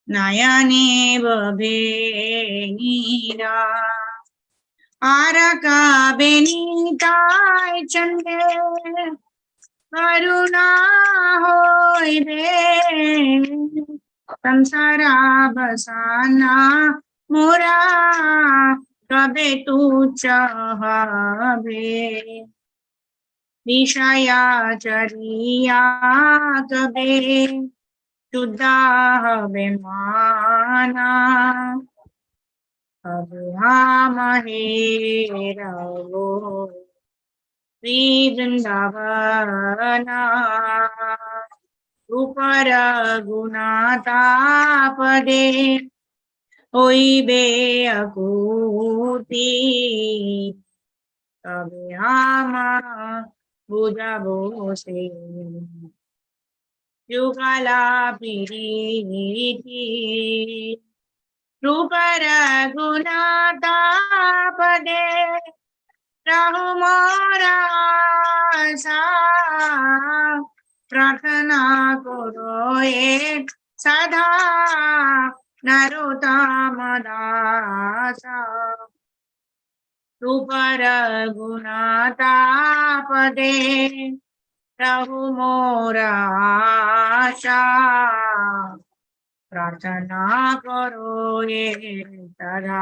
Nayane babe nira Araka benitai chande Karuna hoy be Samsara basana mora kabe tu chahabe Nishaya chariya kabe Shuddha bimana Abhyamahe ravo Sri Vrindavana Rupara gunatapade Oibe akuti Abhyama Buddha Bose Yugala piriti Rupara gunatapade Rahumara sa Pratana koro ek sada Narotamadasa Rupara gunatapade Rahumara sa Pratana koro ek sada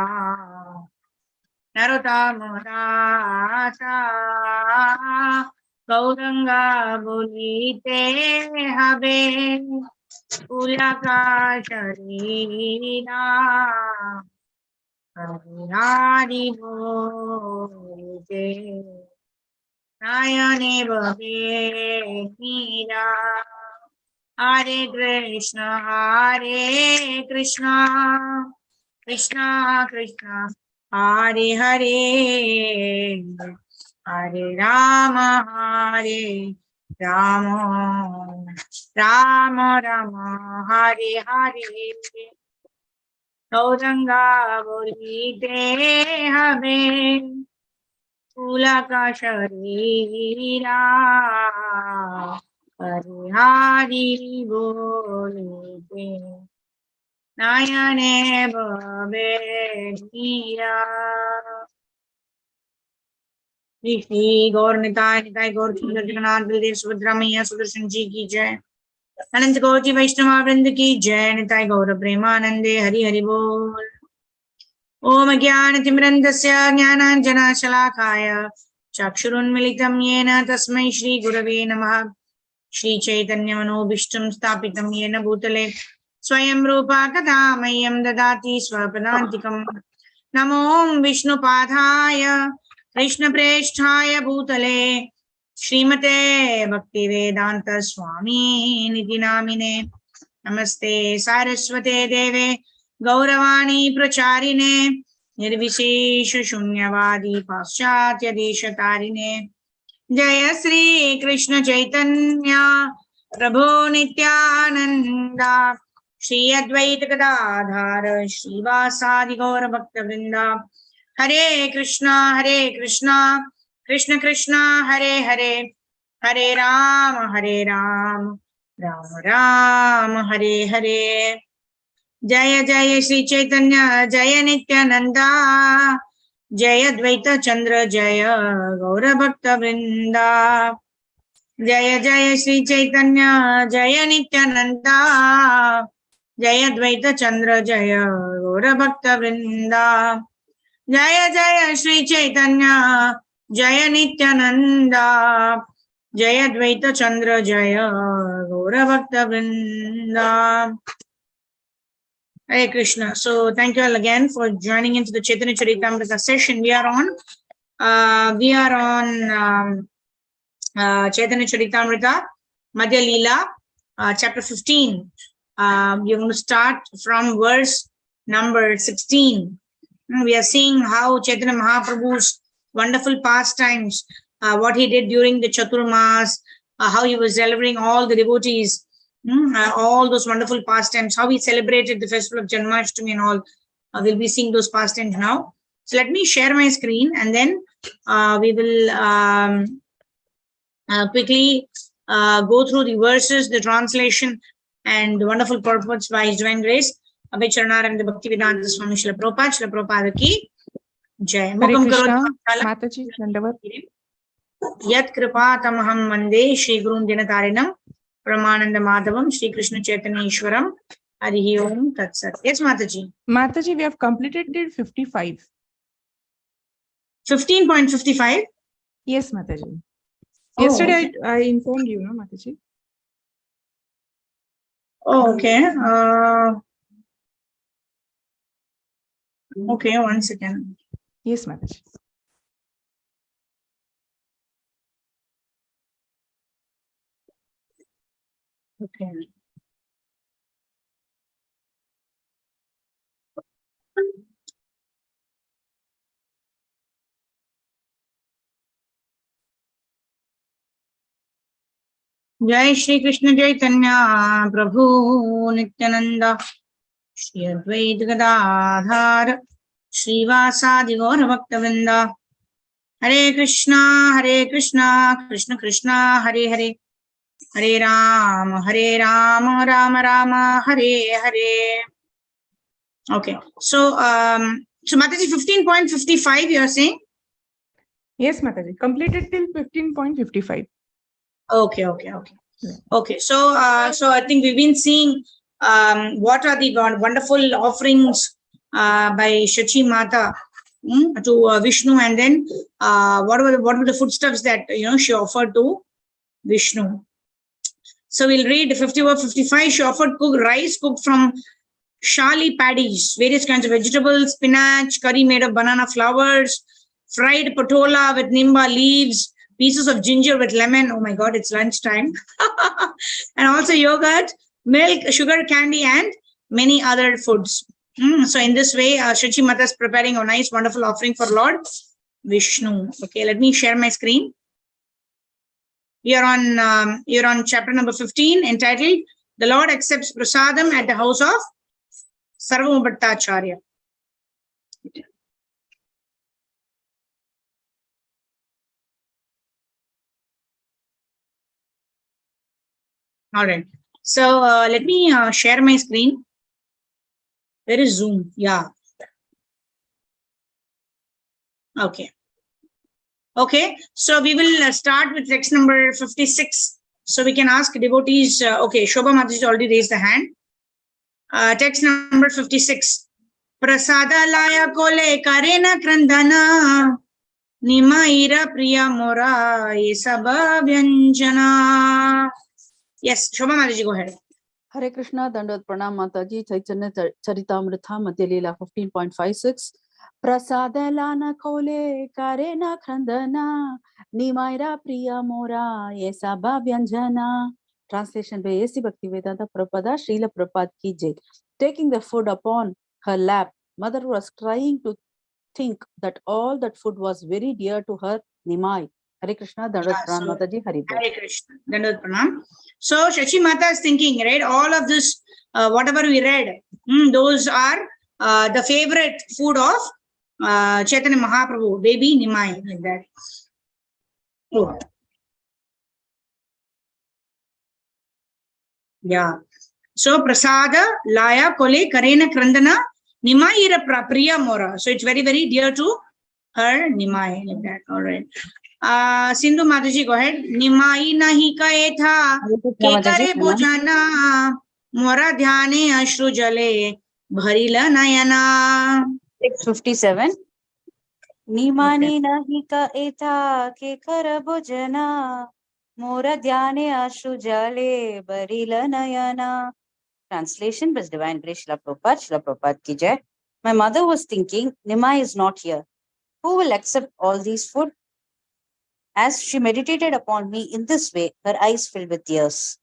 Narotamadasa Gauranga bulite habe Ulaka sharina Hari bolite Nayane babe nira Hare Krishna Krishna Krishna Hare Hare Hare Rama Rama Rama Hare Hare Gauranga bolite habe Ulaka sharira Hare Hari bolite Nayane babe nira Shri Gaur Nitai Gaur Sundar Jagannath Baldev Subhadra Maiya Sudarshan Ji ki jai Anant Gaur Ji Vaishnava Vrind ki jai Nitai Gaur Premanande Hari Hari Bol Om Jnana Timrandasya Jnananjana Shalakaya Chakshurunmilitam Yena Tasmai Shri Gurave Namah Shri Chaitanya Manobishtam Stapitam Yena Bhutale Swayam Rupa Kadhamayam Dadati Swapadantikam Namo Vishnu Padhaya Krishna Preshthaya Bhutale Srimate Bhaktivedanta Swami Niti Namine Namaste Saraswate Deve Gauravani Pracharine Nirvishesha Shunyavadi Paschatya Deshatarine Jaya Sri Krishna Chaitanya Prabhu Nityananda Shri Advaita Gadadhara Srivasadi Gaura Bhakta Vrinda Hare Krishna, Krishna Krishna, Hare Hare, Hare Rama, Rama Rama, Hare Hare. Jaya Jaya Sri Chaitanya, Jaya Nityananda, Jaya Dvaita Chandra, Jaya Gaura Bhakta Vrinda. Jaya Jaya Sri Chaitanya, Jaya Nityananda, Jaya Dvaita Chandra, Jaya Gaura Bhakta Vrinda. Jaya Jaya Sri Chaitanya, Jaya Nityananda, Jaya Dvaita Chandra, Jaya Gaura Bhakta Vrinda. Hare Krishna. So thank you all again for joining into the Chaitanya Charitamrita session. We are on Chaitanya Charitamrita, Madhya Lila, chapter 15. We're going to start from verse number 16. We are seeing how Chaitanya Mahaprabhu's wonderful pastimes, what he did during the Chaturmas, how he was delivering all the devotees, all those wonderful pastimes, how he celebrated the festival of Janmashtami and all. We'll be seeing those pastimes now. So let me share my screen and then we will quickly go through the verses, the translation, and wonderful purports by His Divine Grace, Abhay Charanaram, the Bhaktivedanta Swami Srila Prabhupada ki Jai. Mukam Krishna, karot Mataji, Dandavat. Yat kripa tamaham mande Shri Gurun Dinatarinam Pramananda Madhavam Shri Krishna Chaitanya Ishwaram Harihi Om Tat Sat. Yes, Mataji. Mataji, we have completed till 55. 15.55? Yes, Mataji. Oh, Yesterday okay. I informed you, no, Mataji? Oh, okay. Okay, 1 second. Yes, Mataji. Okay. Jai Shri Krishna Chaitanya Prabhu Nityananda Shri Advaita Gadadhar Srivasadi Gaura Bhaktavinda Hare Krishna Krishna Krishna Hare Hare Hare Rama Rama Rama Hare Hare. Okay, so Mataji, 15.55 you are saying? Yes, Mataji. Completed till 15.55. Okay. Yeah. Okay, so I think we've been seeing what are the wonderful offerings by Shachi Mata to Vishnu, and then what were the foodstuffs that she offered to Vishnu. So we'll read 54-55. She offered rice cooked from shali paddies, various kinds of vegetables, spinach, curry made of banana flowers, fried patola with nimba leaves, pieces of ginger with lemon. Oh my God, it's lunchtime. And also yogurt, milk, sugar candy, and many other foods. So in this way, Shachi Mata is preparing a nice, wonderful offering for Lord Vishnu. Okay, let me share my screen. You're on chapter number 15, entitled "The Lord Accepts Prasadam at the House of Sarvabhattacharya." All right. So let me share my screen. Where is Zoom? Yeah. Okay. Okay. So we will start with text number 56. So we can ask devotees. Okay. Shobha Mataji already raised the hand. Text number 56. Prasada laya kole karena krandana nimaira priya mora yesaba vyanjana. Yes, Shobha Mataji, go ahead. Hare Krishna, Dandavat Pranam Mataji, Chaitanya Charitamrita, Madhya Lila 15.56. Prasada lana kole karena khandana nimaira priya mora yesaba vyanjana. Translation by A.C. Bhaktivedanta Prabhupada Srila Prabhupada ki jai. Taking the food upon her lap, mother was trying to think that all that food was very dear to her Nimai. Hare Krishna, Dandavat Pranam Mataji, Hare Krishna, Dandavat Pranam. So Shachi Mata is thinking, right? All of this, whatever we read, those are the favorite food of Chaitanya Mahaprabhu, baby Nimai, like that. Oh. Yeah. So Prasada Laya Kole Karena Krandana Nimai Ira Priya Mora. So it's very, very dear to her Nimai, like that. All right. Sindhu Mataji, go ahead. Nimai nahi kae tha ke kare bojana mora dhyane ashru jale bharila nayana. 657. Nimani nahi kae tha ke kare bojana mora dhyane ashru jale bharila nayana. Translation by Divine Grace Srila Prabhupada ki jai. My mother was thinking, Nimai is not here. Who will accept all these food? As she meditated upon me in this way, her eyes filled with tears.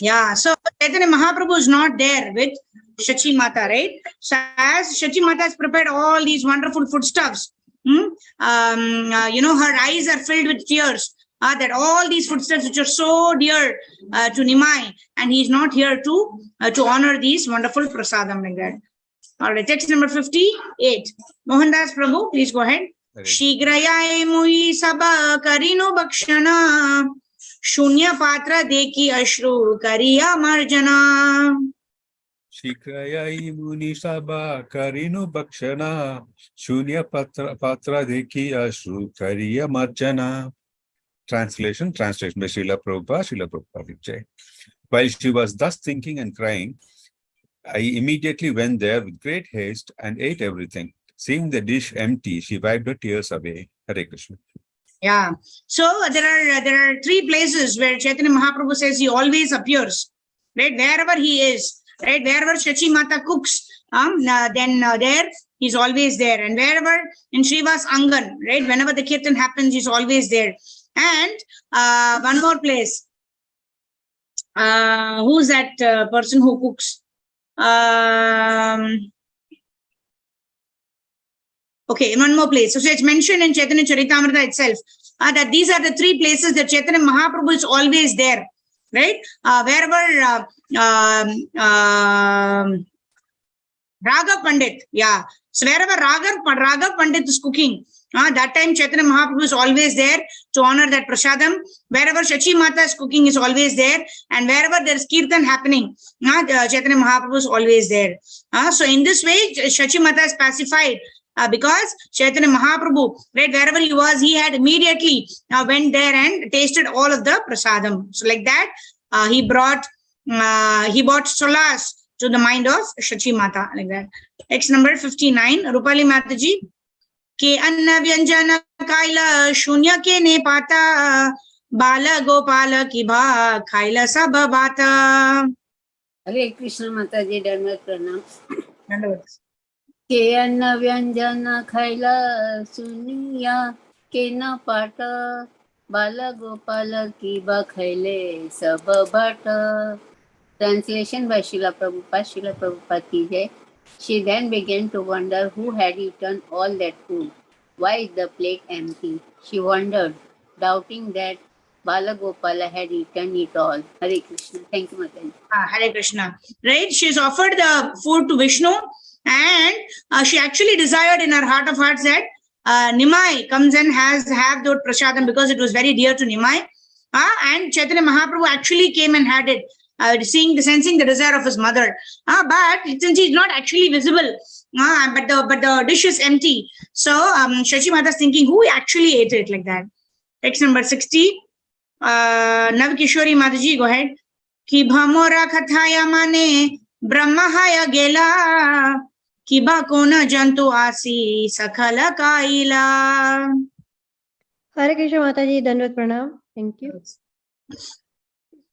Yeah, so Chaitanya Mahaprabhu is not there with Shachi Mata, right? So as Shachi Mata has prepared all these wonderful foodstuffs, her eyes are filled with tears. That all these foodstuffs which are so dear to Nimai, and he is not here to honor these wonderful prasadam like that. All right, text number 58. Mohandas Prabhu, please go ahead. Shigrayai mui sabha karino bakshana Shunya patra deki ashru kariya marjana. Shikrayai muni sabha karinu bhakshana. Shunya patra deki ashru kariya marjana. Translation by Srila Prabhupada. While she was thus thinking and crying, I immediately went there with great haste and ate everything. Seeing the dish empty, she wiped her tears away. Hare Krishna. Yeah. So there are three places where Chaitanya Mahaprabhu says he always appears. Right, wherever he is, right, wherever Shachi Mata cooks, then there he's always there, and wherever in Srivas Angan, right, whenever the kirtan happens, he's always there. And one more place. Who's that person who cooks? Okay, in one more place. So it's mentioned in Chaitanya Charitamrita itself that these are the three places that Chaitanya Mahaprabhu is always there, right? Wherever Raghav Pandit, yeah. So wherever Raghav Pandit is cooking, that time Chaitanya Mahaprabhu is always there to honor that prasadam. Wherever Shachi Mata is cooking is always there, and wherever there is kirtan happening, Chaitanya Mahaprabhu is always there. So in this way, Shachi Mata is pacified because Chaitanya Mahaprabhu, right, wherever he was, he had immediately went there and tasted all of the prasadam. So like that, he brought solace to the mind of Shachi Mata, like that. Text number 59, Rupali Mataji. Ke anna vyanjana kaila shunya ke ne pata bala gopala ki bha khaila sab bata. Hare Krishna Mataji, Dharma Pranam. Dandavats. Ke anna vyanjana khaila sunya ke na pata bala gopala ki ba khaile sab bata. Translation by Srila Prabhupada ki jai. She then began to wonder who had eaten all that food. Why is the plate empty? She wondered, doubting that Balagopala had eaten it all. Hare Krishna. Thank you, Mataji. Hare Krishna. Right? She's offered the food to Vishnu, and she actually desired in her heart of hearts that Nimai comes and have that prasadam because it was very dear to Nimai. And Chaitanya Mahaprabhu actually came and had it. Sensing the desire of his mother, but since he's not actually visible, but the dish is empty. So Shachi Mata is thinking, who actually ate it, like that. Text number 60. Navkishori Mataji, go ahead. Ki bhamora kathaya mane brahmahaya gela kiba kona jantu asi sakhala kaila. Hare Krishna Mataji, Dandavat Pranam. Thank you.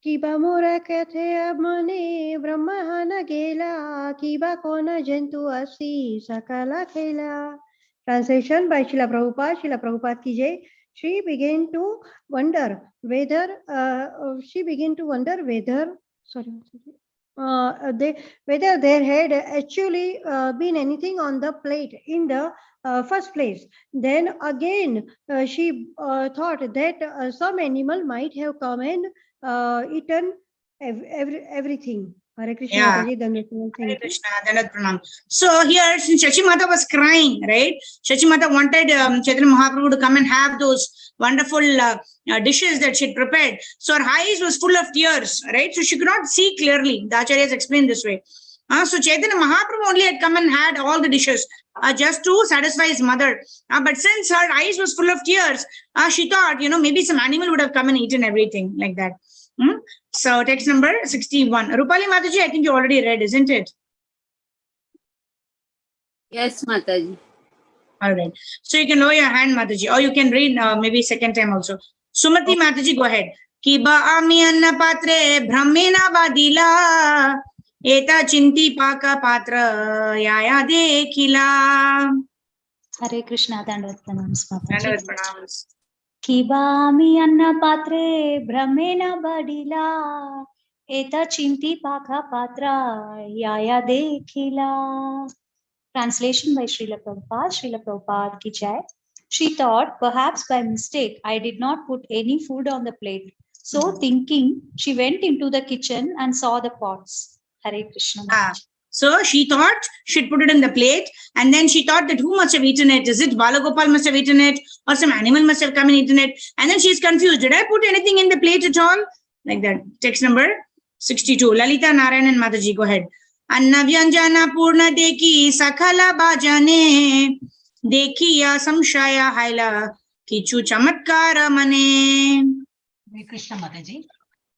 Kiba mora kathe mane brahmahana gela kiba kona jantu asi sakala khela. Translation by Srila Prabhupada ki jai. She began to wonder whether there had actually been anything on the plate in the first place. Then again, she thought that some animal might have come and eaten everything. Hare Krishna. Yeah. Hare Krishna, Dandavat Pranam. So here, since Shachi Mata was crying, right? Shachi Mata wanted Chaitanya Mahaprabhu to come and have those wonderful dishes that she had prepared. So her eyes was full of tears, right? So she could not see clearly. The Acharyas explained this way. So Chaitanya Mahaprabhu only had come and had all the dishes just to satisfy his mother. But since her eyes was full of tears, she thought, maybe some animal would have come and eaten everything, like that. So text number 61. Rupali Mataji, I think you already read, isn't it? Yes, Mataji. All right. So you can lower your hand, Mataji, or you can read maybe second time also. Sumati Mataji, go ahead. Kiba ami anna patre brahmena vadila eta chinti paka patra yaya dekhila. Hare Krishna, Dandavat Pranams, Mataji. Dandavat Pranams. Kibami anna patre brahmena badila eta chinti paka patra yaya dekhila. Translation by Srila Prabhupada ki jai. She thought, perhaps by mistake, I did not put any food on the plate. So thinking, she went into the kitchen and saw the pots. Hare Krishna. So she thought she'd put it in the plate, and then she thought that who must have eaten it? Is it Balagopal must have eaten it, or some animal must have come and eaten it? And then she's confused. Did I put anything in the plate at all? Like that. Text number 62. Lalita Narayanan Mataji, go ahead. Anna Vyanjana Purna Deki Sakala Bajane Dekiya Samshaya Haila Kichu Chamatkara Mane. Hare Krishna Mataji.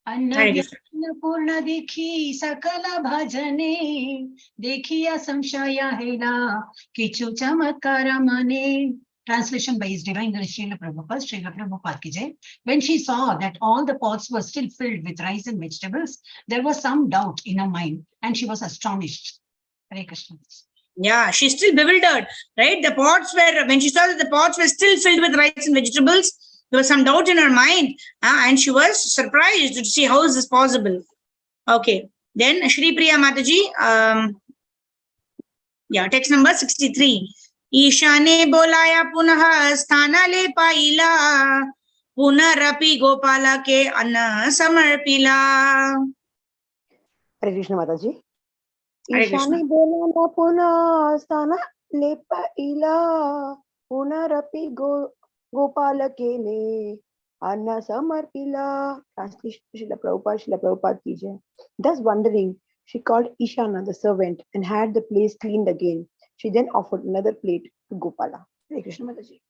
Hare Krishna. Annapurna dekhi sakala bhajane dekhiya samshaya hela kichu chamatkara mane. Translation by His Divine Grace Srila Prabhupada ki jai. When she saw that all the pots were still filled with rice and vegetables, there was some doubt in her mind and she was astonished. Hare Krishna. Yeah, she's still bewildered, right? The pots were, when she saw that the pots were still filled with rice and vegetables, there was some doubt in her mind, and she was surprised to see how is this possible. Okay, then Shri Priya Mataji, text number 63. Ishane bolaya punaha sthana le paila punarapi gopala ke anna samarpila. Hare Krishna Mataji. Hare Krishna. Ishani bolana puna sthana lepa ila punarapi gopala kele anna samarpila. Translation Srila Prabhupada ki jai. Thus wondering, she called Ishana, the servant, and had the place cleaned again. She then offered another plate to Gopala. Hare Krishna Mataji.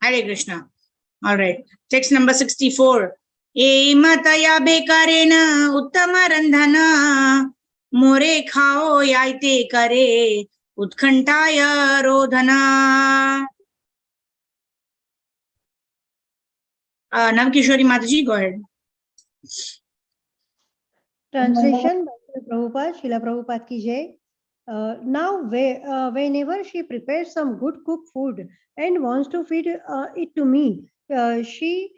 Hare Krishna. All right. Text number 64. E mataya bekarena uttama randhana more khao yaite kare utkantaya rodhana. Navkishori Mataji, go ahead. Translation by Srila Prabhupada ki jai. Now, whenever she prepares some good cooked food and wants to feed it to me, she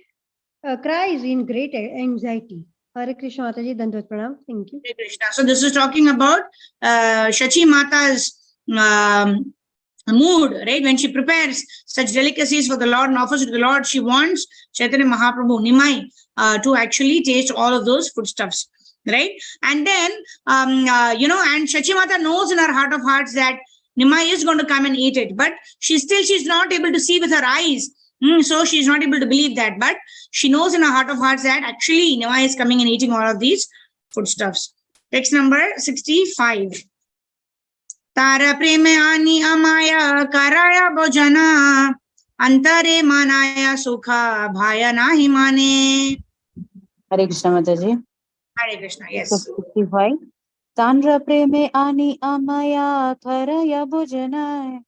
cries in great anxiety. Hare Krishna Mataji, Dandvat Pranam. Thank you. Hare Krishna. So this is talking about Shachi Mata's mood, right? When she prepares such delicacies for the Lord and offers it to the Lord, she wants Chaitanya Mahaprabhu, Nimai, to actually taste all of those foodstuffs. Right? And then, and Shachi Mata knows in her heart of hearts that Nimai is going to come and eat it, but she's not able to see with her eyes. So she's not able to believe that, but she knows in her heart of hearts that actually Nimai is coming and eating all of these foodstuffs. Text number 65. Tara preme ani amaya karaya bojana antare manaya sukha bhaya nahi mane. Hare Krishna Mataji. Hare Krishna, yes. 65. Tandra preme ani amaya karaya bhojana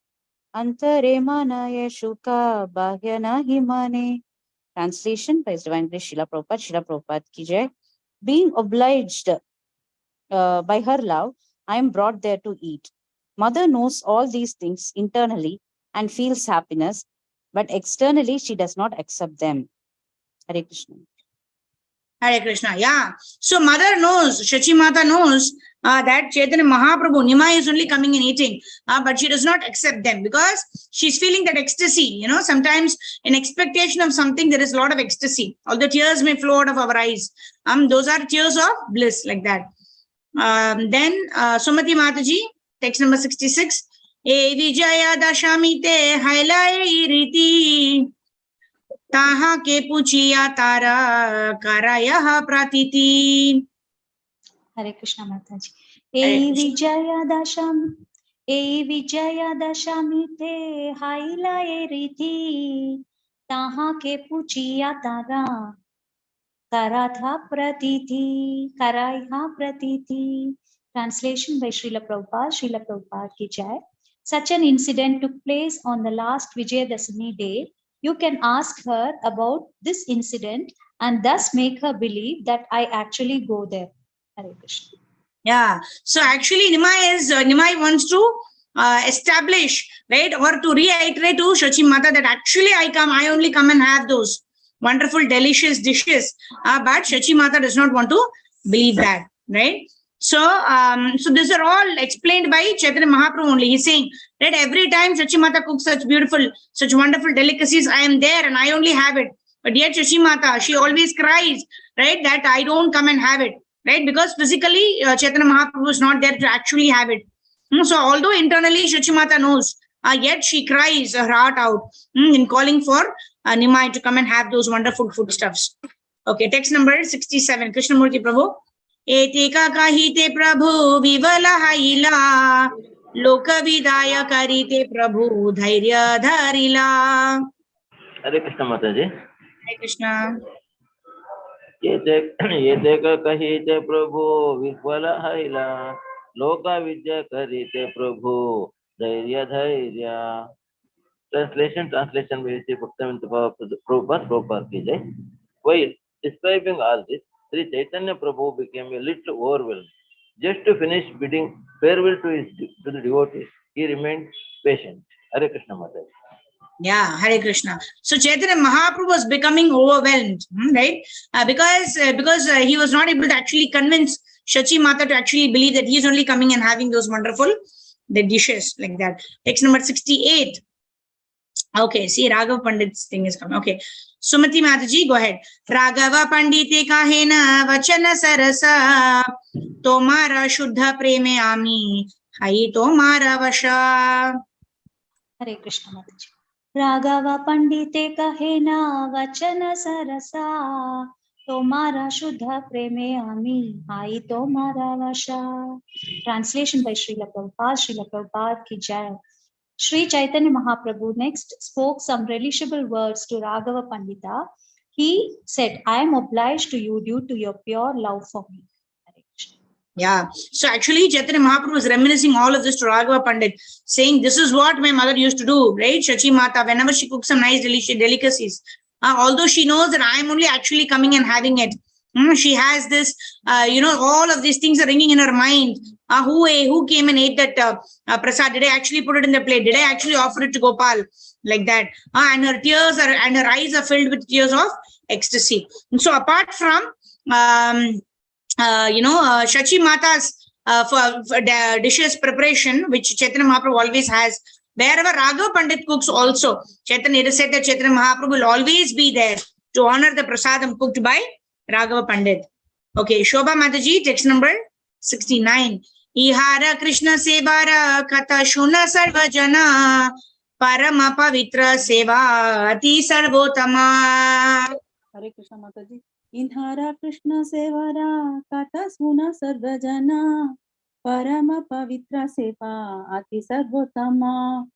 antare manaya shuka bhagyana himane. Translation by His Divine Grace Srila Prabhupada ki jai. Being obliged by her love, I am brought there to eat. Mother knows all these things internally and feels happiness, but externally she does not accept them. Hare Krishna. Hare Krishna, yeah. So mother knows, Shachi Mata knows that Chaitanya Mahaprabhu, Nimai is only coming and eating, but she does not accept them because she's feeling that ecstasy. Sometimes in expectation of something, there is a lot of ecstasy. All the tears may flow out of our eyes. Those are tears of bliss, like that. Then Sumati Mataji, text number 66. E Vijaya Dashamite Hailai Riti Taha ke puchiya tara karaya pratiti. Hare Krishna Mataji. E Vijaya Dashami te haila eriti taha ke puchiya tara karatha karaiha pratiti. Translation by Srila Prabhupada ki jai. Such an incident took place on the last Vijayadashami day. You can ask her about this incident and thus make her believe that I actually go there. Hare Krishna. Yeah. So actually, Nimai wants to establish, right, or to reiterate to Shachi Mata that actually I only come and have those wonderful, delicious dishes. But Shachi Mata does not want to believe that, right? So, so these are all explained by Chaitanya Mahaprabhu only. He's saying that every time Shachi Mata cooks such wonderful delicacies, I am there and I only have it. But yet Shachi Mata, she always cries, right, that I don't come and have it. right? Because physically, Chaitanya Mahaprabhu is not there to actually have it. So although internally Shachi Mata knows, yet she cries her heart out in calling for Nimai to come and have those wonderful foodstuffs. Okay, text number 67. Krishnamurti Prabhu. Etika kahite Prabhu vivala haila loka vidaya karite Prabhu dhairya dharila. Hare Krishna Mataji. Hare Krishna. ये देख कही ते प्रभु विफल हैला लोका विद्या करी ते प्रभु धैर्य धैर्य. Translation by Sri Bhaktivinoda Prabhupada ki jai. While describing all this, Sri Chaitanya Prabhu became a little overwhelmed. Just to finish bidding farewell to the devotees, he remained patient. Hare Krishna Mataji. Yeah, Hare Krishna. So Chaitanya Mahaprabhu was becoming overwhelmed, right? Because he was not able to actually convince Shachi Mata to actually believe that he is only coming and having those wonderful dishes like that. Text number 68. Okay, see Raghav Pandit's thing is coming. Okay, Sumati Mataji, go ahead. Raghava Pandite kahena vachana sarasa tomara shuddha preme ami hai tomara vasha. Hare Krishna Mataji. Raghav पंडिते कहे ना वचन सरसा तोमारा शुद्ध प्रेमे आमी आई तोमारा वशा. Translation by Srila Prabhupada ki jai. Sri Chaitanya Mahaprabhu next spoke some relishable words to Raghava Pandita. He said, I am obliged to you due to your pure love for me. Yeah. So actually, Chaitanya Mahaprabhu was reminiscing all of this to Raghava Pandit, saying, this is what my mother used to do, right? Shachi Mata, whenever she cooks some nice delicious delicacies, although she knows that I am only actually coming and having it, she has this, all of these things are ringing in her mind. Who came and ate that prasad? Did I actually put it in the plate? Did I actually offer it to Gopal? Like that. And her tears are, and her eyes are filled with tears of ecstasy. And so apart from, Shachi Mata's for dishes preparation, which Chaitanya Mahaprabhu always has, wherever Raghava Pandit cooks also, Chaitanya, it is said that Chaitanya Mahaprabhu will always be there to honor the prasadam cooked by Raghava Pandit. Okay, Shobha Mataji, text number 69. Ihara Krishna Sevara Kata Shuna Sarvajana Parama Pavitra Seva Ati Sarvotama. Hare Krishna Mataji. Inhara Krishna Sevara Kata Suna Sarvajana Parama Pavitra Seva Ati Sarvotama.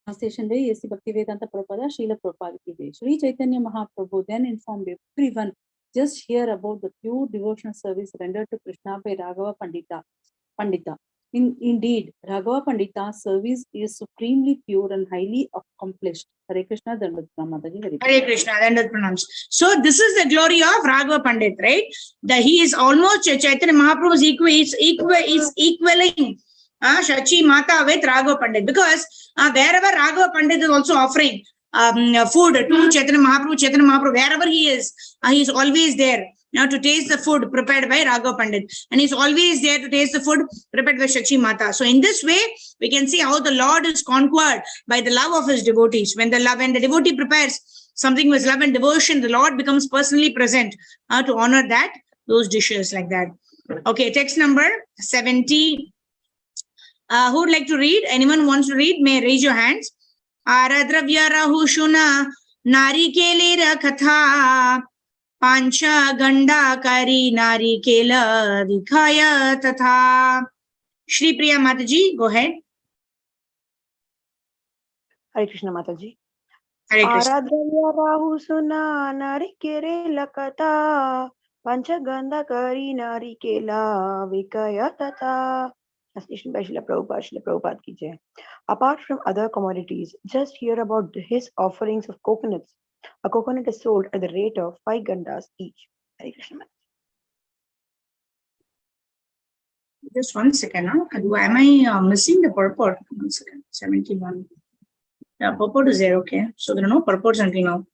Translation by Sri Bhaktivedanta Prabhupada, Srila Prabhupada ki jai. Sri Chaitanya Mahaprabhu then informed everyone, just hear about the pure devotional service rendered to Krishna by Raghava Pandita. Indeed, Raghava Pandita's service is supremely pure and highly accomplished. Hare Krishna, Dandavat Pranam. Hare Krishna, Dandavat Pranam. So this is the glory of Raghava Pandit, right? That he is almost Chaitanya Mahaprabhu is equaling Shachi Mata with Raghava Pandit, because wherever Raghava Pandit is also offering food to Chaitanya Mahaprabhu, wherever he is always there to taste the food prepared by Raghava Pandit, and he's always there to taste the food prepared by Shachi Mata. So in this way, we can see how the Lord is conquered by the love of his devotees. When the devotee prepares something with love and devotion, the Lord becomes personally present to honor those dishes like that. Okay, text number 70. Who would like to read? Anyone wants to read? May raise your hands. Aradravya Rahushuna Narikele Katha Pancha Ganda Kari Narikela Vikhaya Tatha. Shri Priya Mataji, go ahead. Hare Krishna Mataji. Hare Krishna. Aradhavya Rahusuna Narikere Lakata Panchaganda Kari Narikela Vikaya Tata. Translation by Srila Prabhupada ki jai. Apart from other commodities, just hear about his offerings of coconuts. A coconut is sold at the rate of 5 gandas each. Hare Krishna. Just 1 second. Am I missing the purport? 1 second. 71. Yeah, purport is there. Okay. So there are no purports until now.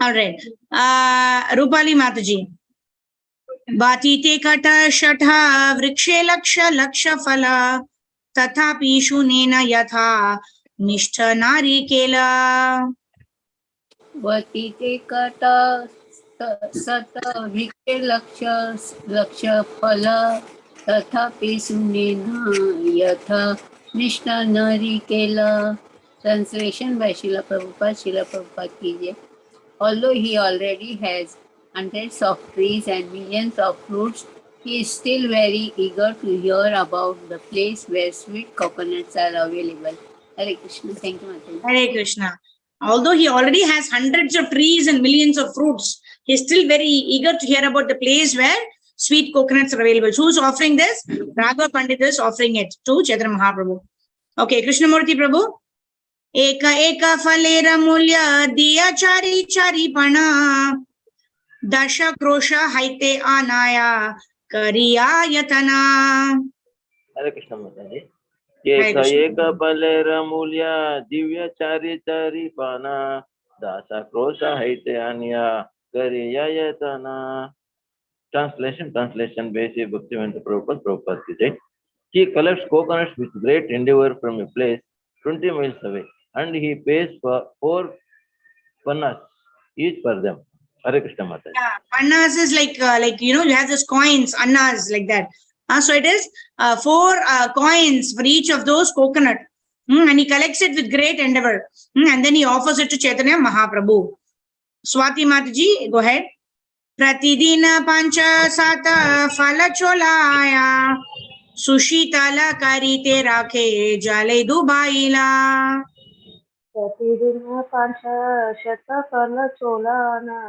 All right. Rupali Mataji. Batite kata shatha vrikshe laksha phala tathapi shunena yatha nishtha narikela. Vatite kata सत भिक्षे लक्ष फल तथापि सुनेना यथा निष्ठा नरी केला. Translation by Srila Prabhupada ki jai. Although he already has hundreds of trees and millions of fruits, he is still very eager to hear about the place where sweet coconuts are available. Hare Krishna. Thank you, Mataji. Hare Krishna. Although he already has hundreds of trees and millions of fruits, he is still very eager to hear about the place where sweet coconuts are available. So who's offering this? Raghav Pandit is offering it to Chaitanya Mahaprabhu. Okay, Krishnamurti Prabhu. Eka eka falera mulya diya chari chari pana dasha krosha haite anaya kariya yatana. Hare Krishna Mataji. Hare Eka Krishna. eka palera mulya divya chari chari pana dasa krosha haite anya kariya yatana. Translation basic Bhaktivinoda Prabhupada ki jai. He collects coconuts with great endeavor from a place 20 miles away, and he pays for 4 pannas each for them. Hare Krishna Mataji. Yeah, annas is like you know, you have those coins, annas like that. So it is 4 coins for each of those coconut. And he collects it with great endeavor. And then he offers it to Chaitanya Mahaprabhu. Swati Mataji, go ahead. Pratidina pancha sata phala cholaya sushitala karite rakhe jale dubaila. प्रतिदिन 500 फल चोलाना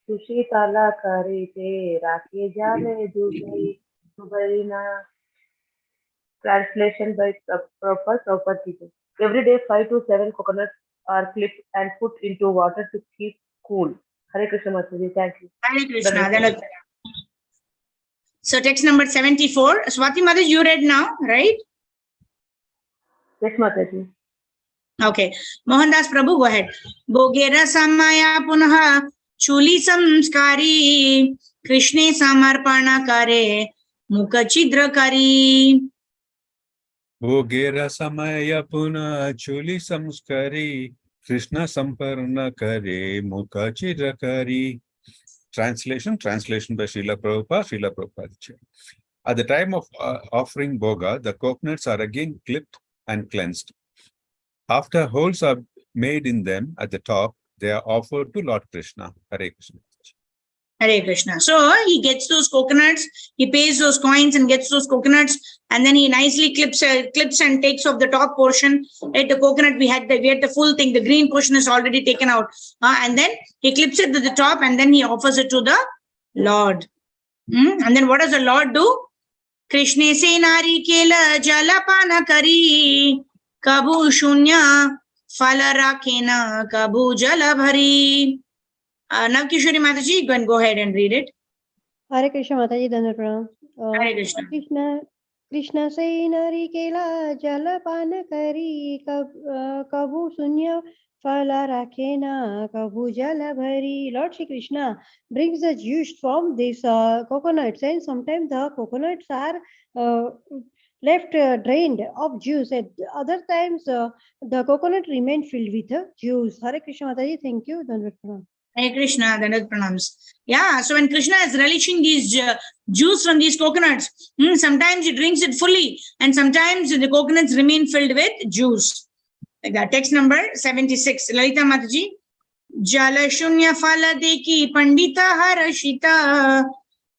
सुशीतला करीते राखे जाले दुबईना. Translation by Prabhupada teacher. Every day 5 to 7 coconuts are clipped and put into water to keep cool. Hare Krishna Mataji, thank you. Hare Krishna. So text number 74. Swati Mataji, you read now, right? Yes, Mataji. Okay. Mohandas Prabhu, go ahead. Bogera samaya punaha chuli samskari Krishne samarpana kare mukha chidra kari. Bogera samaya puna chuli samskari Krishna samparna kare mukha chidra kari. Translation by Srila Prabhupada. At the time of offering Bhoga, the coconuts are again clipped and cleansed. After holes are made in them at the top, they are offered to Lord Krishna. Hare Krishna. Hare Krishna. So he gets those coconuts, he pays those coins and gets those coconuts, and then he nicely clips and takes off the top portion. Right, the coconut we had the full thing, the green portion is already taken out, and then he clips it to the top, and then he offers it to the Lord. And then what does the Lord do? Krishna se nari kela jalapana kari kabu shunya phala rakhena kabu jala bhari. Navkishori Mataji, go ahead and read it. Hare Krishna Mataji, Dandavad Pranam. Hare Krishna. Krishna se nari kela jalapana kari kabu sunya phala rakhena kabu jala bhari. Lord Shri Krishna brings the juice from these coconuts, and sometimes the coconuts are left drained of juice. At other times, the coconut remain filled with juice. Hare Krishna Mataji, thank you. Dandavad Pranam. Hare Krishna, Dandavad Pranams. Yeah, so when Krishna is relishing these juice from these coconuts, sometimes he drinks it fully, and sometimes the coconuts remain filled with juice. Like that. Text number 76. Lalita Mataji. Jala shunya phala deki pandita harashita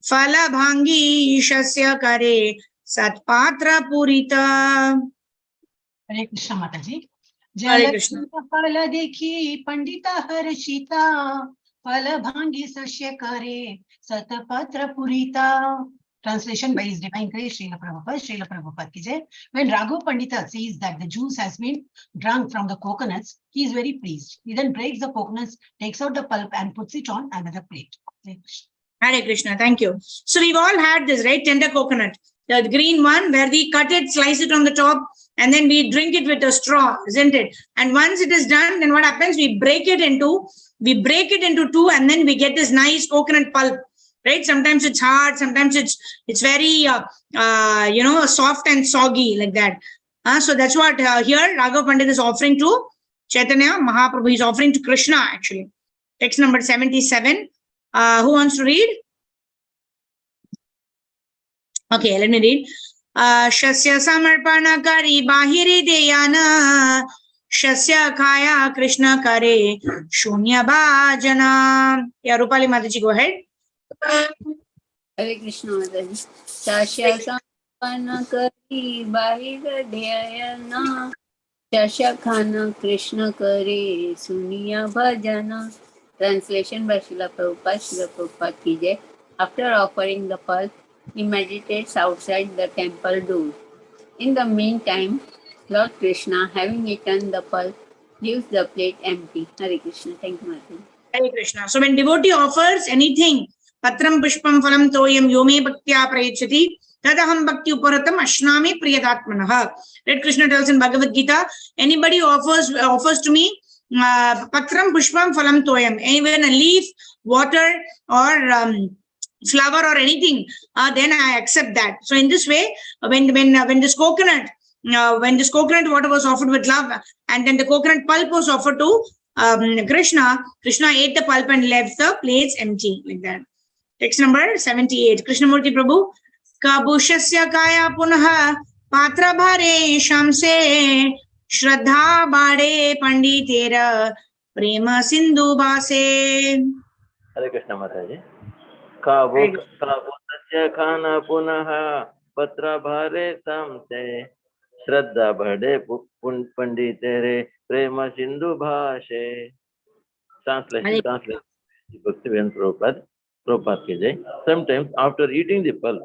phala bhangi shasya kare satpatra purita. Hare Krishna Mataji. Hare Krishna. Phala dekhi pandita harashita phala bhangi sasya kare satapatra purita. Translation by His Divine Grace Srila Prabhupada ki jai. When Raghu Pandita sees that the juice has been drunk from the coconuts, he is very pleased. He then breaks the coconuts, takes out the pulp and puts it on another plate. Hare Krishna, thank you. So we've all had this, right? Tender coconut. The green one where we cut it, slice it on the top, and then we drink it with a straw, isn't it? And once it is done, then what happens? We break it into two, and then we get this nice coconut pulp. Right? Sometimes it's hard, sometimes it's very soft and soggy like that. So that's what here Raghav Pandit is offering to Chaitanya Mahaprabhu. He's offering to Krishna actually. Text number 77. Who wants to read? Okay, let me read. Shasya samarpana kari bahiri deyana Shasya kaya Krishna kare shunya bhajana. Yeah, Rupali Mataji, go ahead. Hare Krishna Mataji. Shasya sampana kari bahira dhyayana Shasya khana Krishna kare suniya bhajana. Translation by Srila Prabhupada. Srila Prabhupada ki jai. After offering the pearl, he meditates outside the temple door. In the meantime, Lord Krishna, having eaten the pearl, leaves the plate empty. Hare Krishna. Thank you, Mataji. Hare Krishna. So when devotee offers anything, patram pushpam phalam toyam yome bhaktya prayachati tadaham bhakti uparatam ashnami priyadatmanaha. Right? Krishna tells in Bhagavad Gita, anybody offers to me patram pushpam phalam toyam, even a leaf, water, or flower or anything, then I accept that. So in this way, when this coconut water was offered with love, and then the coconut pulp was offered to Krishna ate the pulp and left the plates empty, like that. Text number 78. Krishnamurti Prabhu. Kabushasya kaya punaha patra bhare shamse shraddha bade panditera prema sindhu base. Hare Krishna Mataji. Kabusasya khana punaha patra bhare samse Shraddha bhade panditere prema sindhu bhashe. Translation. Bhaktivedanta Prabhupada ki jai. Sometimes after eating the pearl,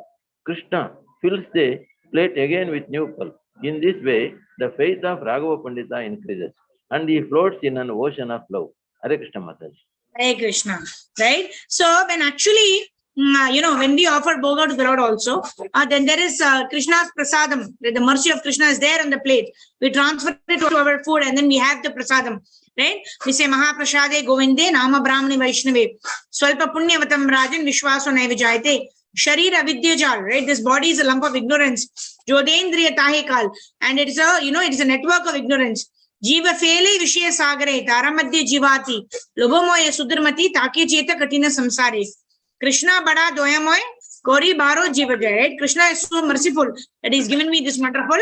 Krishna fills the plate again with new pearl. In this way, the faith of Raghava Pandita increases and he floats in an ocean of love. Hare Krishna Mataji. Hare Krishna. Right? So when actually, when we offer bhoga to the Lord also, then there is Krishna's prasadam. The mercy of Krishna is there on the plate. We transfer it to our food and then we have the prasadam. Right? We say Mahaprasade Govinde Nama Brahmani Vaishnave Swalpa Punyavatam Rajan Vishwaso Naivijayate Sharira Vidyajal. Right? This body is a lump of ignorance. Jodendriya Tahekal. And it is it is a network of ignorance. Jiva fele Vishya Sagare Taramadya Jivati Lobomoya Sudurmati Take Cheta Katina Samsare. Krishna Bada Doyamoy Kori Baro Jivajay. Right? Krishna is so merciful that he's given me this wonderful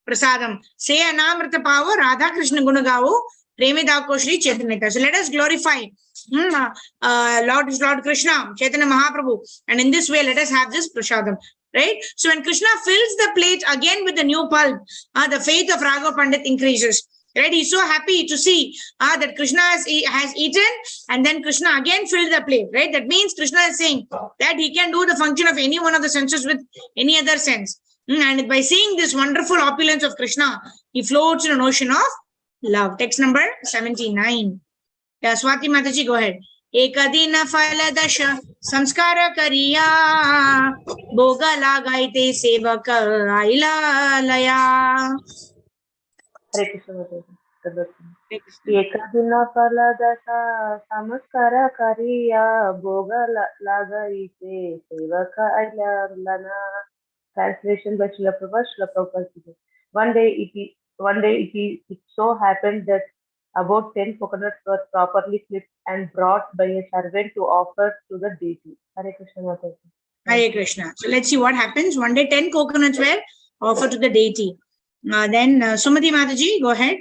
prasadam. Say Anamrita Pavo Radha Krishna Gunagavu Premidako Shri Chaitanya. So let us glorify Lord Krishna, Chaitanya Mahaprabhu. And in this way, let us have this prasadam. Right? So when Krishna fills the plate again with the new pulp, the faith of Raghava Pandit increases. Right? He's so happy to see that Krishna has eaten and then Krishna again filled the plate. Right? That means Krishna is saying that he can do the function of any one of the senses with any other sense. And by seeing this wonderful opulence of Krishna, he floats in an ocean of love. Text number 79. Yeah, Swati Mataji, go ahead. Ekadina Faladasha Samskara Kariya Boga Lagaite Sevaka Aila Laya. Hare Krishna. Ekadina Faladasha Samskara Kariya Boga Lagaite Sevaka Aila Lana. Translation by Srila Prabhupada. One day it so happened that about 10 coconuts were properly clipped and brought by a servant to offer to the deity. Hare Krishna Mataji. Hare Krishna. So let's see what happens. One day 10 coconuts were offered to the deity. Then Sumati Mataji, go ahead.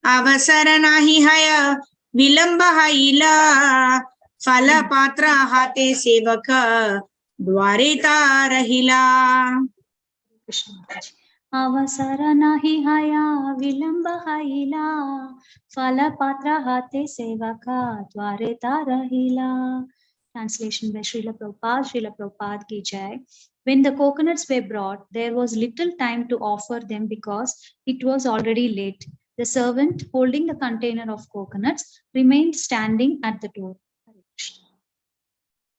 Avasaranahi haya vilamba haila phala patra hate sevaka dwareta rahila. Krishna Mataji. Avasara nahi haya vilamba haila phala patra hate sevaka dwareta rahila. Translation by Srila Prabhupada ki jai. When the coconuts were brought, there was little time to offer them because it was already late. The servant holding the container of coconuts remained standing at the door.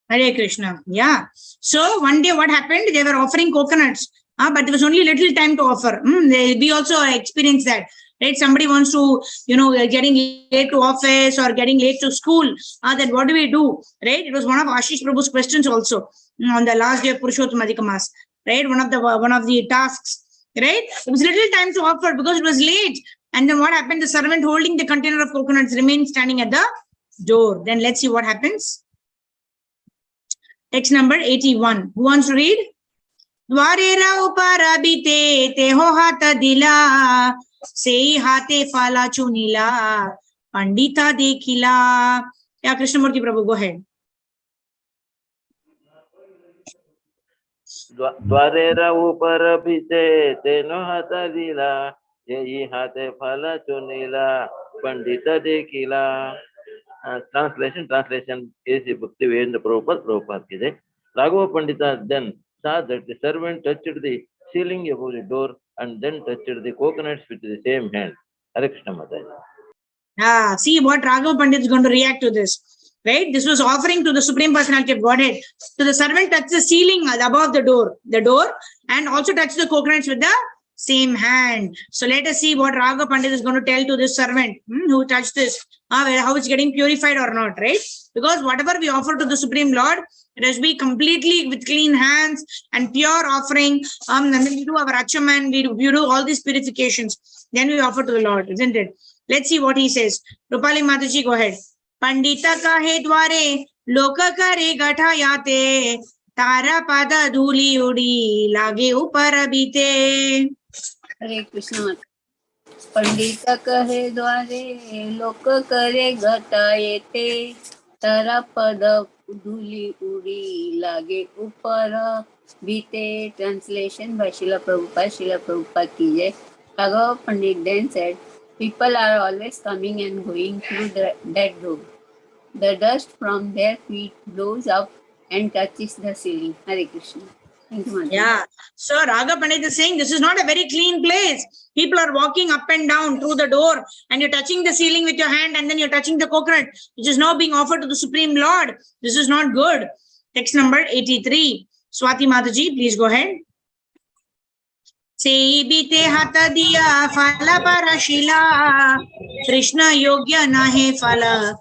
Hare Krishna. Yeah. So one day what happened? They were offering coconuts. But there was only little time to offer. We also experienced that. Right? Somebody wants to, getting late to office or getting late to school. Then what do we do? Right? It was one of Ashish Prabhu's questions also on the last day of Purushottam Adhika Mas. Right? One of the tasks. Right? It was little time to offer because it was late. And then what happened? The servant holding the container of coconuts remained standing at the door. Then let's see what happens. Text number 81. Who wants to read? Dwarera upara bite teho hata dila sei hate fala chunila pandita dekhila. Yeah, Krishnamurti Prabhu, go ahead. द्वारेरा ऊपर बीते तेनो हाथ दिला यही हाथे फला चुनीला पंडित देखिला. Translation A.C. Bhaktivedanta Prabhupada ki jai. Raghava Pandita then saw that the servant touched the ceiling above the door and then touched the coconuts with the same hand. Hare Krishna Mataji. See what Raghava Pandit is going to react to this. Right? This was offering to the Supreme Personality of Godhead. So the servant touched the ceiling above the door, and also touched the coconuts with the same hand. So let us see what Raghava Pandit is going to tell to this servant who touched this, how it's getting purified or not, right? Because whatever we offer to the Supreme Lord, it has to be completely with clean hands and pure offering. And then we do our achaman, we do all these purifications. Then we offer to the Lord, isn't it? Let's see what he says. Rupali Mataji, go ahead. Pandita काहे द्वारे लोक करे गठायाते तारा पद धूली उड़ी लागे ऊपर बीते. हरे कृष्ण. पंडिता कहे द्वारे लोक करे घटायते तारा पद धूली उड़ी लागे ऊपर बीते. Translation by Srila Prabhupada ki jai. Raghava Pandit then said, people are always coming and going through that door. The dust from their feet blows up and touches the ceiling. Hare Krishna. Thank you, Madhya. Yeah. So Raghava Pandit is saying this is not a very clean place. People are walking up and down through the door and you're touching the ceiling with your hand and then you're touching the coconut, which is now being offered to the Supreme Lord. This is not good. Text number 83. Swati Mataji, please go ahead. Sei bite hata diya phala parashila Krishna yogya nahe phala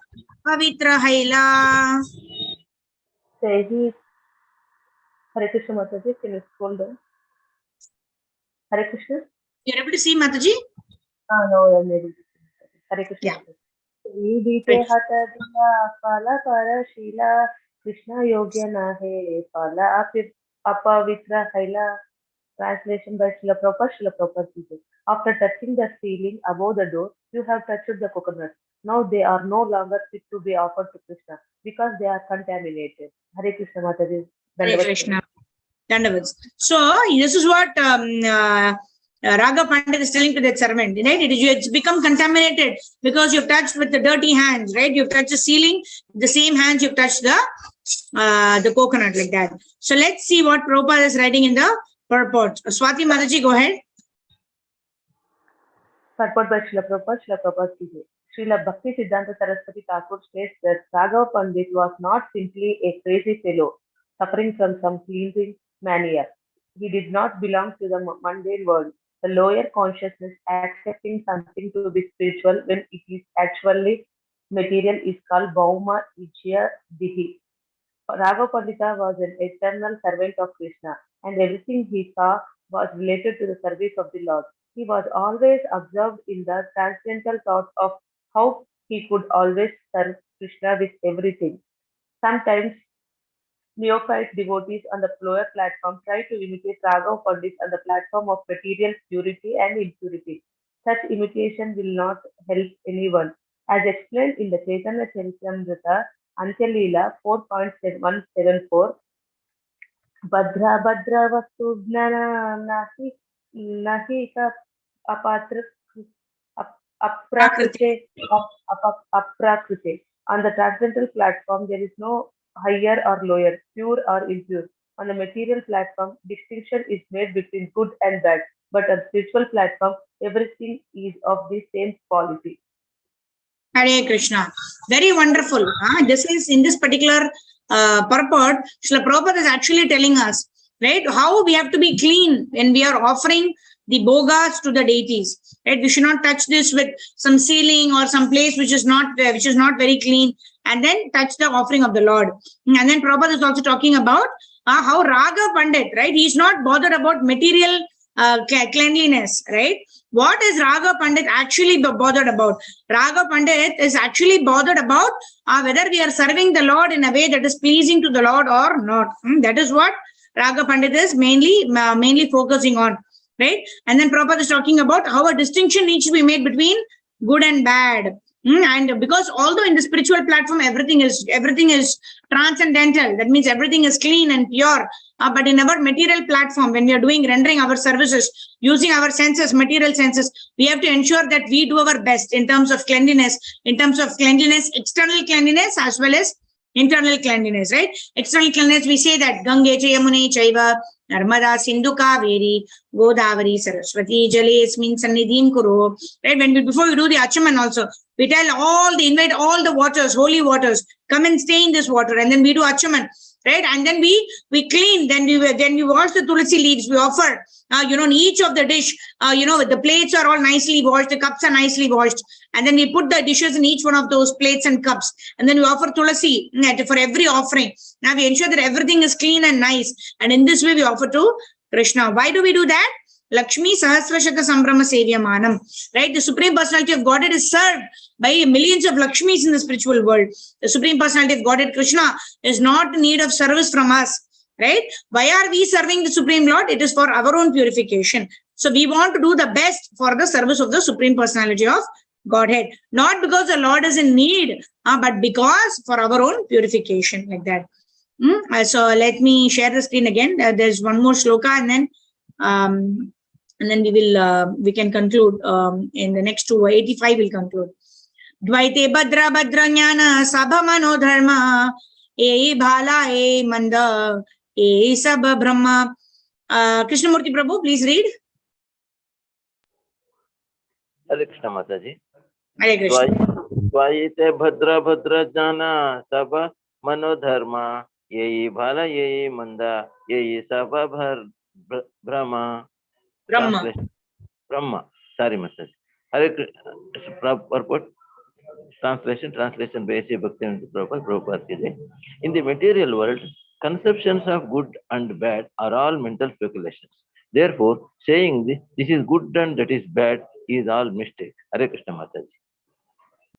pavitra haila. Sahi. Hare Krishna Mataji, can you scroll down? Hare Krishna. You're able to see Mataji? No, I'm able to see. Hare Krishna. Yeah. Sahi bite hata diya phala parashila Krishna yogya nahe phala apavitra haila. Translation by Srila Prabhupada. After touching the ceiling above the door, you have touched the coconut. Now they are no longer fit to be offered to Krishna because they are contaminated. Hare Krishna Mataji. Hare Krishna. Dandavats. So this is what Raghava Pandit is telling to that servant, right? It's become contaminated because you've touched with the dirty hands, right? You've touched the ceiling, the same hands you've touched the coconut like that. So let's see what Prabhupada is writing in the purport. Swati Mataji, go ahead. Purport by Srila Prabhupada. Srila Bhakti Siddhanta Saraswati Thakur states that Raghava Pandit was not simply a crazy fellow suffering from some cleansing mania. He did not belong to the mundane world, the lower consciousness accepting something to be spiritual when it is actually material is called Bhauma Ijya Dihi. Raghava Pandita was an eternal servant of Krishna, and everything he saw was related to the service of the Lord. He was always absorbed in the transcendental thought of how he could always serve Krishna with everything. Sometimes neophyte devotees on the lower platform try to imitate Raghava Pandit on the platform of material purity and impurity. Such imitation will not help anyone. As explained in the Chaitanya Charitamrita, Lila 4.174, Badra Badra Vastu Gnana Nahi ka Aprakrite. On the transcendental platform, there is no higher or lower, pure or impure. On the material platform, distinction is made between good and bad. But on spiritual platform, everything is of the same quality. Hare Krishna. Very wonderful. This is in this particular purport, Srila Prabhupada is actually telling us, right, how we have to be clean when we are offering the bhogas to the deities. Right? We should not touch this with some ceiling or some place which is not very clean, and then touch the offering of the Lord. And then Prabhupada is also talking about how Raghava Pandit, right? He is not bothered about material cleanliness, right? What is Raga Pandit actually bothered about? Raga Pandit is actually bothered about whether we are serving the Lord in a way that is pleasing to the Lord or not. That is what Raga Pandit is mainly focusing on, right? And then Prabhupada is talking about how a distinction needs to be made between good and bad. And because although in the spiritual platform everything is transcendental, that means everything is clean and pure, but in our material platform, when we are rendering our services using our senses, material senses, we have to ensure that we do our best in terms of cleanliness, external cleanliness as well as internal cleanliness, right? External cleanliness, we say that Gange Chayamune Chaiva Narmada Sindhu Kaveri Godavari Saraswati Jalesmin Sannidhim Kuro, right? Before we do the Achaman also, we invite all the waters, holy waters, come and stay in this water, and then we do Achaman, right? And then we clean, then we wash the tulsi leaves, we offer, in each of the dish, the plates are all nicely washed, the cups are nicely washed, and then we put the dishes in each one of those plates and cups, and then we offer tulsi for every offering. Now we ensure that everything is clean and nice, and in this way we offer to Krishna. Why do we do that? Lakshmi Sahasrashaka Sambrama Sevyamanam, right? The Supreme Personality of Godhead is served by millions of Lakshmis in the spiritual world. The Supreme Personality of Godhead, Krishna, is not in need of service from us, right? Why are we serving the Supreme Lord? It is for our own purification. So we want to do the best for the service of the Supreme Personality of Godhead. Not because the Lord is in need, but because for our own purification, like that. So let me share the screen again. There's one more shloka, and then we can conclude in the next 285 we'll conclude. Dvaite Badra Jnana Sabha Mano Dharma E Bhala E Manda E Sabha Brahma. Krishnamurti Prabhu, please read. Hare Krishna Mataji. Hare Krishna. Dvaite Bhadra Jnana Sabha Mano Dharma Ye Bhala Ye Manda Ye Sabha Brahma. Brahma. Sorry, Mataji. Hare Krishna. Translation by A.C. Bhaktivinoda Prabhupada. In the material world, conceptions of good and bad are all mental speculations. Therefore, saying this is good and that is bad is all mistake. Hare Krishna Mataji.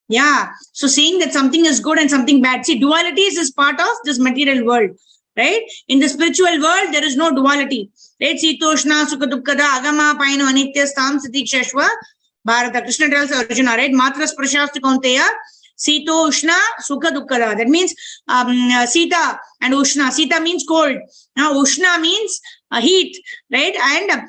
Yeah. So saying that something is good and something bad. See, dualities is part of this material world, right? In the spiritual world, there is no duality. Right? Sitoshna, Sukha Dukkada, Agama, Paino, Anitya, Stam, Sati, Kshashva, Bharata. Krishna tells Arjuna, right? Matra Sprashastu Kaunteya, Sito Ushna, Sukha Dukkada. That means Sita and Ushna. Sita means cold. Now Ushna means heat, right? And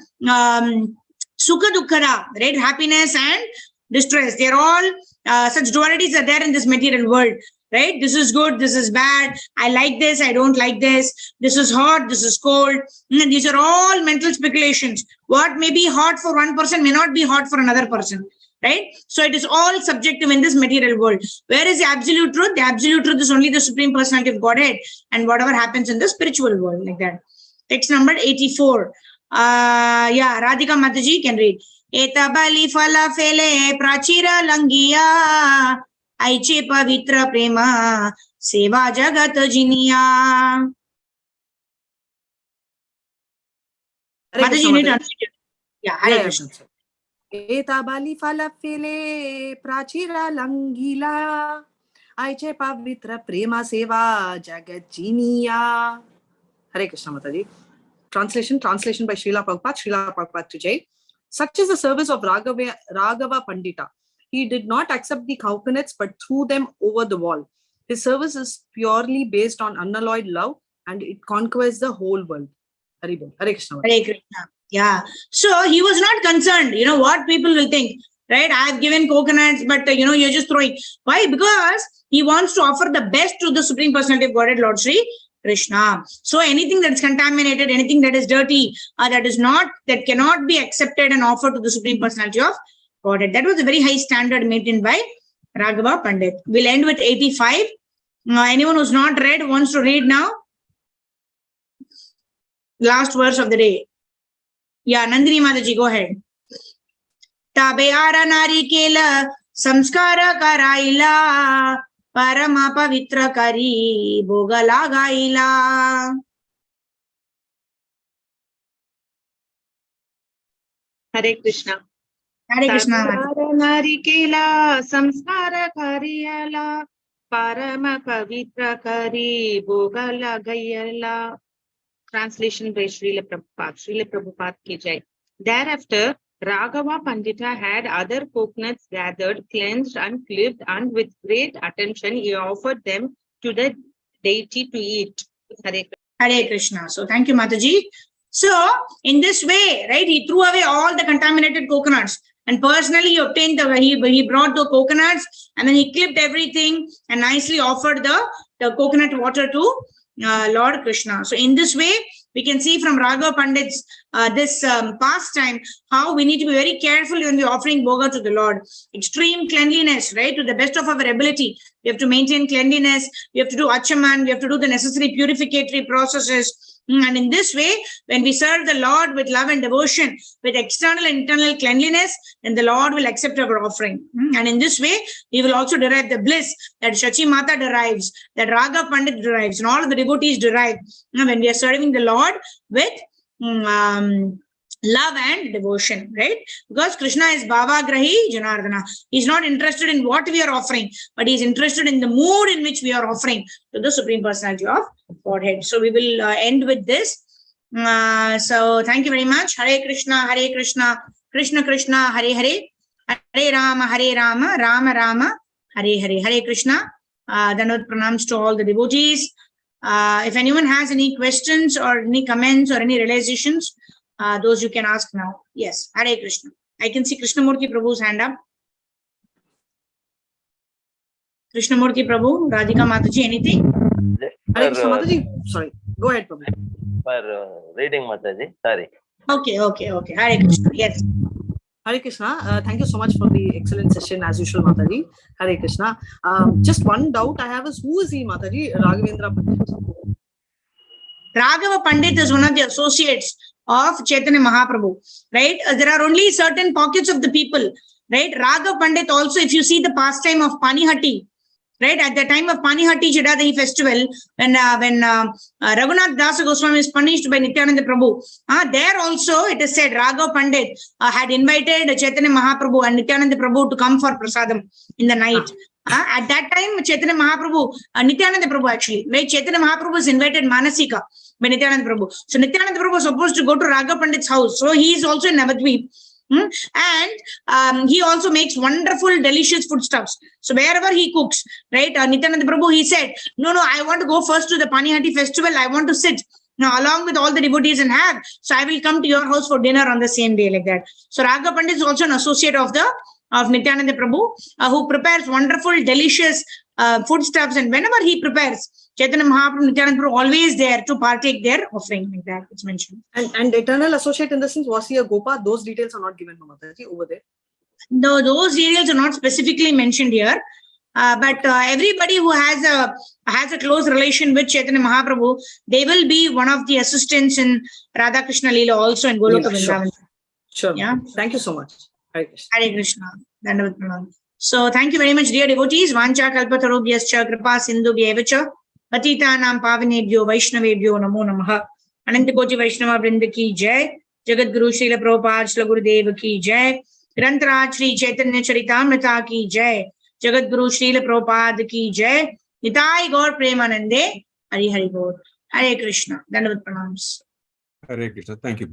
Sukha Dukkada, right? Happiness and distress. They're all such dualities are there in this material world, right? This is good, this is bad. I like this, I don't like this. This is hot, this is cold. These are all mental speculations. What may be hot for one person may not be hot for another person, right? So it is all subjective in this material world. Where is the absolute truth? The absolute truth is only the Supreme Personality of Godhead and whatever happens in the spiritual world, like that. Text number 84. Yeah, Radhika Mataji can read. Eta bali fala fele prachira langiya aiche pavitra prema seva jagat jiniya. Mataji, you need to understand. Yeah, Hare Krishna. Eta bali fala fele prachira langila aiche pavitra prema seva jagat jiniya. Hare Krishna Mataji. Translation by Srila Prabhupada to Jai. Such is the service of Raghava Pandita. He did not accept the coconuts but threw them over the wall. His service is purely based on unalloyed love and it conquers the whole world. Hare Krishna. Hare Krishna. Yeah. So he was not concerned, what people will think, right? I've given coconuts, but you're just throwing. Why? Because he wants to offer the best to the Supreme Personality of Godhead, Lord Sri Krishna. So anything that's contaminated, anything that is dirty, that cannot be accepted and offered to the Supreme Personality of Godhead. That was a very high standard maintained by Raghava Pandit. We'll end with 85. Anyone who's not read wants to read now? Last verse of the day. Yeah, Nandini Mataji, go ahead. Tabe ara nari kela samskara karaila Parama Pavitra Kari Bogala Gaila. Hare Krishna. Hare Krishna. Narikela samskara kariyala parama pavitra kari bogala gayala. Translation by Srila Prabhupada. Srila Prabhupada ki jai. Thereafter, Raghava Pandita had other coconuts gathered, cleansed and clipped, and with great attention he offered them to the deity to eat. Hare Krishna. So thank you, Mataji. So in this way, right, he threw away all the contaminated coconuts and personally he obtained he brought the coconuts and then he clipped everything and nicely offered the coconut water to Lord Krishna. So in this way, we can see from Raghava Pandit's this pastime how we need to be very careful when we're offering bhoga to the Lord. Extreme cleanliness, right? To the best of our ability. We have to maintain cleanliness. We have to do achaman. We have to do the necessary purificatory processes. And in this way, when we serve the Lord with love and devotion, with external and internal cleanliness, then the Lord will accept our offering. And in this way, we will also derive the bliss that Shachi Mata derives, that Raghava Pandit derives, and all of the devotees derive when we are serving the Lord with love and devotion, right? Because Krishna is Bhavagrahi Janardana. He's not interested in what we are offering, but he's interested in the mood in which we are offering to the Supreme Personality of Godhead. So we will end with this. So thank you very much. Hare Krishna, Krishna Krishna, Hare Hare, Hare Rama, Rama Rama, Hare Hare. Hare Krishna. Dandavat pranams to all the devotees. If anyone has any questions or any comments or any realizations, those you can ask now. Yes, Hare Krishna. I can see Krishnamurti Prabhu's hand up. Krishnamurti Prabhu, Radhika Mataji, anything? Hare Krishna Mataji. Sorry, go ahead, Prabhu. For reading, Mataji. Sorry. Okay. Hare Krishna. Yes. Hare Krishna. Thank you so much for the excellent session as usual, Mataji. Hare Krishna. Just one doubt I have is, who is he, Mataji? Raghavendra Pandit. Raghava Pandit is one of the associates of Chaitanya Mahaprabhu, right? There are only certain pockets of the people, right? Raghava Pandit also, if you see the pastime of Panihati, right? At the time of Panihati Jadadahi festival, when Raghunath Dasa Goswami is punished by Nityananda Prabhu, there also it is said Raghava Pandit had invited Chaitanya Mahaprabhu and Nityananda Prabhu to come for prasadam in the night. At that time, Chaitanya Mahaprabhu, Nityananda Prabhu actually, right? Chaitanya Mahaprabhu was invited Manasika by Nityananda Prabhu. So Nityananda Prabhu was supposed to go to Raghava Pandit's house. So he is also in Navadvip. And he also makes wonderful, delicious foodstuffs. So wherever he cooks, right? Nityananda Prabhu, he said, no, I want to go first to the Panihati festival. I want to sit now along with all the devotees and have. So I will come to your house for dinner on the same day, like that. So Raghava Pandit is also an associate of Nityananda Prabhu, who prepares wonderful, delicious foodstuffs. And whenever he prepares, Chaitanya Mahaprabhu, Nityananda Prabhu always there to partake their offering, like that it's mentioned. And eternal associate in the sense, was he a Gopa? Those details are not given, Mataji, over there. No, those details are not specifically mentioned here. But everybody who has a close relation with Chaitanya Mahaprabhu, they will be one of the assistants in Radha Krishna Lila also in Goloka Vrindavan. Sure. Yeah. Thank you so much. Hare Krishna. Hare Krishna. Dandavat pranam. So thank you very much, dear devotees. Vancha kalpatarobhyascha kripa sindhubhyevacha patitanam pavanebhyo vaishnavebhyo namo namaha. Anantakoti Vaishnava Vrinda ki jai. Jagat Guru Srila Prabhupada Srila Gurudev ki jai. Grantaraj Shri Chaitanya Charitamrita ki jai. Jagat Guru Srila Prabhupada ki jai. Nitai Gaur Premanande. Hari Hari Gaur. Hare Krishna. Dandavat pranams. Hare Krishna. Thank you.